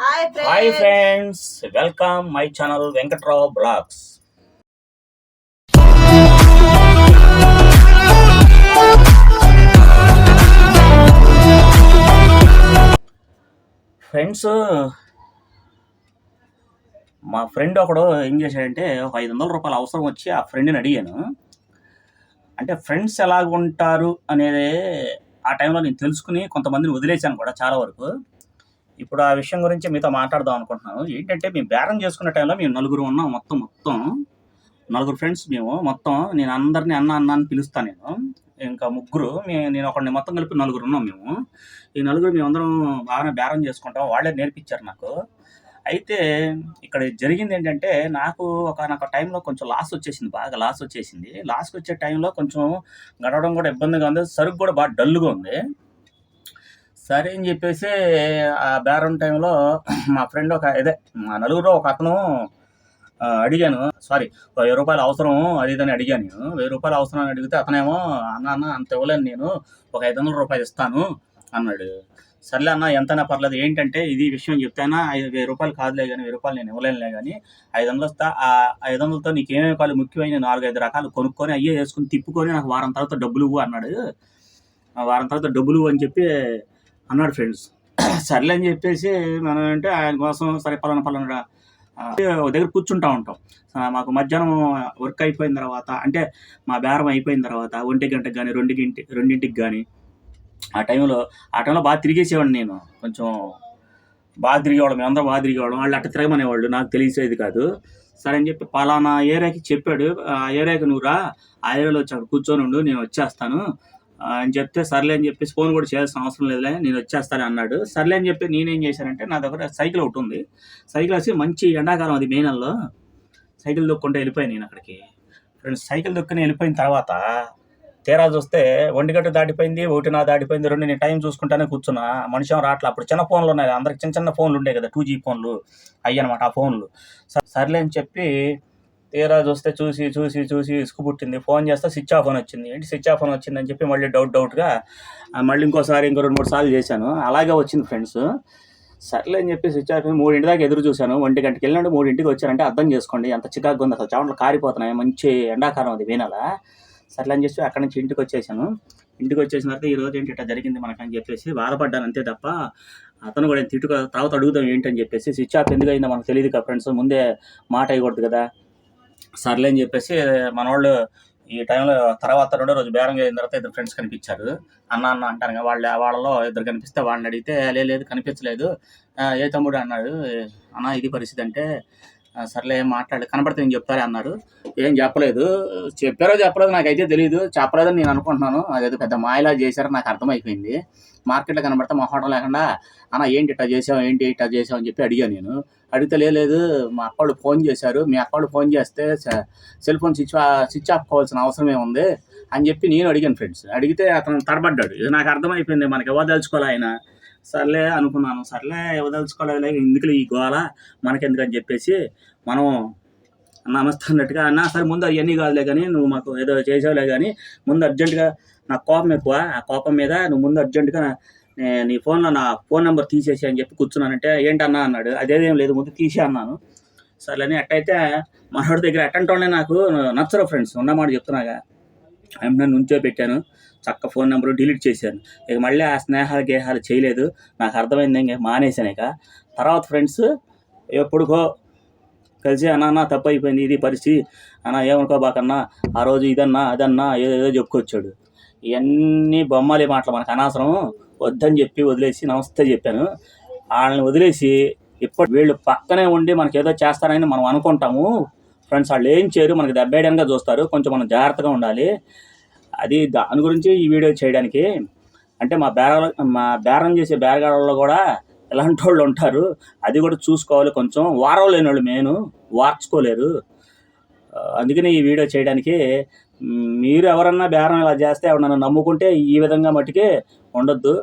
Hi friends, welcome my channel Venkatrao blogs. Friends, మా friend ఒకడు ఏం చేశాడంటే ఒక 500 రూపాయలు అవసరం వచ్చి ఆ ఫ్రెండ్ని అడిగాను. అంటే ఫ్రెండ్స్ ఎలాగుంటారు అనేది ఆ టైంలో నేను తెలుసుకుని కొంతమందిని వదిలేశాను కూడా చాలా వరకు. ఇప్పుడు ఆ విషయం గురించి మీతో మాట్లాడదాం అనుకుంటున్నాను. ఏంటంటే మేము బేరం చేసుకునే టైంలో మేము నలుగురు ఉన్నాం. మొత్తం నలుగురు ఫ్రెండ్స్ మేము. నేను అందరినీ అన్న అన్న అని పిలుస్తాను నేను. ఇంకా ముగ్గురు నేను ఒకడిని మొత్తం కలిపి నలుగురు ఉన్నాం మేము. ఈ నలుగురు మేమందరం బాగానే బేరం చేసుకుంటాం. వాళ్ళే నేర్పించారు నాకు. అయితే ఇక్కడ జరిగింది ఏంటంటే నాకు ఒకానొక టైంలో కొంచెం లాస్ వచ్చేసింది. బాగా లాస్ వచ్చేసింది. లాస్కి వచ్చే టైంలో కొంచెం గడవడం కూడా ఇబ్బందిగా ఉంది. సరుకు కూడా బాగా డల్గా ఉంది. సరే అని చెప్పేసి ఆ బేరం టైంలో మా ఫ్రెండ్ మా నలుగురు ఒక అతను అడిగాను. సారీ, 1000 రూపాయలు అవసరం అది ఇదని అడిగాను నేను. 1000 రూపాయలు అవసరం అని అడిగితే అతనేమో అన్న అంత ఇవ్వలేను, నేను ఒక 500 రూపాయలు ఇస్తాను అన్నాడు. సర్లే అన్న, ఎంతైనా పర్లేదు, ఏంటంటే ఇది విషయం చెప్తానా, 1000 రూపాయలు కాదులే కానీ, 1000 రూపాయలు నేను ఇవ్వలేనులే కానీ 500 వస్తా. ఆ 500తో నీకు ఏమేమి కావాలి ముఖ్యమైన 4-5 రకాలు కొనుక్కొని అయ్యే వేసుకుని తిప్పుకొని నాకు వారం తర్వాత డబ్బులు ఇవ్వు అన్నాడు. వారం తర్వాత డబ్బులు అని చెప్పి అన్నాడు ఫ్రెండ్స్. సర్లే అని చెప్పేసి మనం అంటే ఆయన కోసం సరే పలానా దగ్గర కూర్చుంటా ఉంటాం. మాకు మధ్యాహ్నం వర్క్ అయిపోయిన తర్వాత, అంటే మా బేరం అయిపోయిన తర్వాత 1 గంటకు కానీ 2ంటికి కానీ ఆ టైంలో బాగా తిరిగేసేవాడిని నేను. కొంచెం బాగా తిరిగేవాళ్ళం, మేమందరం బాగా తిరిగేవాళ్ళం. వాళ్ళు అట్ట తిరగమనేవాళ్ళు, నాకు తెలిసేది కాదు. సరే అని చెప్పి పలానా ఏరియాకి చెప్పాడు. ఆ ఏరియాకి నువ్వు రా, ఆ ఏరియాలో వచ్చి అక్కడ కూర్చొని ఉండు, నేను వచ్చేస్తాను అని చెప్తే సర్లే అని చెప్పేసి ఫోన్ కూడా చేయాల్సిన అవసరం లేదులే, నేను వచ్చేస్తాను అన్నాడు. సర్లే అని చెప్పి నేనేం చేశానంటే, నా దగ్గర సైకిల్ ఒకటి ఉంది. సైకిల్ వచ్చి మంచి ఎండాకాలం, అది మే నెలలో సైకిల్ దొక్కుంటే వెళ్ళిపోయాను నేను అక్కడికి. ఫ్రెండ్స్, సైకిల్ దొక్కుని వెళ్ళిపోయిన తర్వాత తీరా చూస్తే 1 గంట దాటిపోయింది, 1:30 దాటిపోయింది, 2 నేను టైం చూసుకుంటానే కూర్చున్నా. మనిషి రావట్లే. అప్పుడు చిన్న ఫోన్లు ఉన్నాయి, అందరికి చిన్న ఫోన్లు ఉండే కదా, 2G ఫోన్లు అయ్యి అనమాట ఆ ఫోన్లు. సర్లే అని చెప్పి తీరా చూస్తే చూసి ఇసుకు పుట్టింది. ఫోన్ చేస్తే స్విచ్ ఆఫ్ అని వచ్చింది. ఏంటి స్విచ్ ఆఫ్ అని వచ్చిందని చెప్పి మళ్ళీ డౌట్గా మళ్ళీ ఇంకో 2-3 సార్లు చేశాను. అలాగే వచ్చింది ఫ్రెండ్స్. సర్లే అని చెప్పి స్విచ్ ఆఫ్ 3 దాకా ఎదురు చూశాను. 1 గంటకి వెళ్ళినట్టు 3 వచ్చానంటే అర్థం చేసుకోండి ఎంత చికాకు ఉంది, అసలు చెమటలు కారిపోతున్నాయి. మంచి ఎండాకాలం అది, వేనెల. సర్లే అని చెప్పి అక్కడి నుంచి ఇంటికి వచ్చేసాను. ఇంటికి వచ్చేసిన తర్వాత ఈరోజు ఏంటి ఇట్లా జరిగింది మనకని చెప్పేసి బాధపడ్డాను అంతే తప్ప, అతను కూడా తర్వాత అడుగుదాం ఏంటని చెప్పేసి. స్విచ్ ఆఫ్ ఎందుకు అయిందో మనకు తెలియదు కదా ఫ్రెండ్స్, ముందే మాట అయ్యకూడదు కదా. సర్లే అని చెప్పేసి మన వాళ్ళు ఈ టైంలో తర్వాత 2వ రోజు బేరం అయిన తర్వాత 2 ఫ్రెండ్స్ కనిపించారు. అన్న అంటారు కదా, వాళ్ళలో 2 కనిపిస్తే వాళ్ళని అడిగితే లేదు కనిపించలేదు, ఏ తమ్ముడు అన్నాడు. అన్న ఇది పరిస్థితి అంటే, సర్లే ఏం కనపడితే ఏం చెప్తారే అన్నారు. ఏం చెప్పలేదు, చెప్పలేదు నాకైతే తెలియదు. చెప్పలేదని నేను అనుకుంటున్నాను. అదేదో పెద్ద మాయలా చేశారని నాకు అర్థమైపోయింది. మార్కెట్లో కనబడితే మొహమాటం లేకుండా అన్న ఏంటి ఇట్లా చేసావు అని చెప్పి అడిగాను నేను. అడిగితే లేదు మా అక్కళ్ళు ఫోన్ చేశారు, మీ అక్కళ్ళు ఫోన్ చేస్తే సెల్ ఫోన్ స్విచ్ ఆఫ్ కావాల్సిన అవసరమే ఉంది అని చెప్పి నేను అడిగాను ఫ్రెండ్స్. అడిగితే అతను తడబడ్డాడు. ఇది నాకు అర్థమైపోయింది, మనకి ఇవ్వదలుచుకోవాలి ఆయన. సర్లే అనుకున్నాను. సర్లే ఇవ్వదలుచుకోలేదు, ఎందుకు ఈ గోల మనకెందుకని చెప్పేసి మనం నమస్తే అన్నట్టుగా అన్నా సరే ముందు అవన్నీ కాదులే కానీ, నువ్వు మాకు ఏదో చేసావులే కానీ ముందు అర్జెంటుగా నాకు కోపం ఎక్కువ, ఆ కోపం మీద నువ్వు ముందు అర్జెంటుగా నీ ఫోన్లో నా ఫోన్ నెంబర్ తీసేసి అని చెప్పి కూర్చున్నానంటే ఏంటన్నా అన్నాడు. అదేదేం లేదు, ముందు తీసే అన్నాను. సర్లేని అట్టయితే మనోడి దగ్గర అట్టంటోనే నాకు నచ్చరు ఫ్రెండ్స్, ఉన్నమాట చెప్తున్నాగా. నన్ను ఉంచో పెట్టాను, చక్క ఫోన్ నెంబరు డిలీట్ చేశాను. ఇక మళ్ళీ ఆ గేహాలు చేయలేదు. నాకు అర్థమైంది, ఇంక మానేశాను. ఇక తర్వాత ఫ్రెండ్స్ ఎప్పుడుకో కలిసి అన్న తప్పు అయిపోయింది, ఇది పరిస్థితి అన్న, ఏమనుకోబాకన్నా, ఆ రోజు ఇదన్నా అదన్నా ఏదో చెప్పుకొచ్చాడు. ఇవన్నీ బొమ్మలే మాటలు, మనకు అనవసరం, వద్దని చెప్పి వదిలేసి నమస్తే చెప్పాను. వాళ్ళని వదిలేసి ఇప్పుడు వీళ్ళు పక్కనే ఉండి మనకి ఏదో చేస్తారని మనం అనుకుంటాము ఫ్రెండ్స్. వాళ్ళు ఏం చేయరు, మనకి దెబ్బేయడానికి చూస్తారు. కొంచెం మనం జాగ్రత్తగా ఉండాలి. అది దాని గురించి ఈ వీడియో చేయడానికి. అంటే మా బేరం చేసే బేరగాళ్ళలో కూడా ఎలాంటి వాళ్ళు ఉంటారు, అది కూడా చూసుకోవాలి. కొంచెం వారం లేని వాళ్ళు మెయిన్ వార్చుకోలేరు. అందుకని ఈ వీడియో చేయడానికి. మీరు ఎవరన్నా బేరం ఇలా చేస్తే ఎవరన్నా నమ్ముకుంటే ఈ విధంగా మట్టుకే ఉండొద్దు.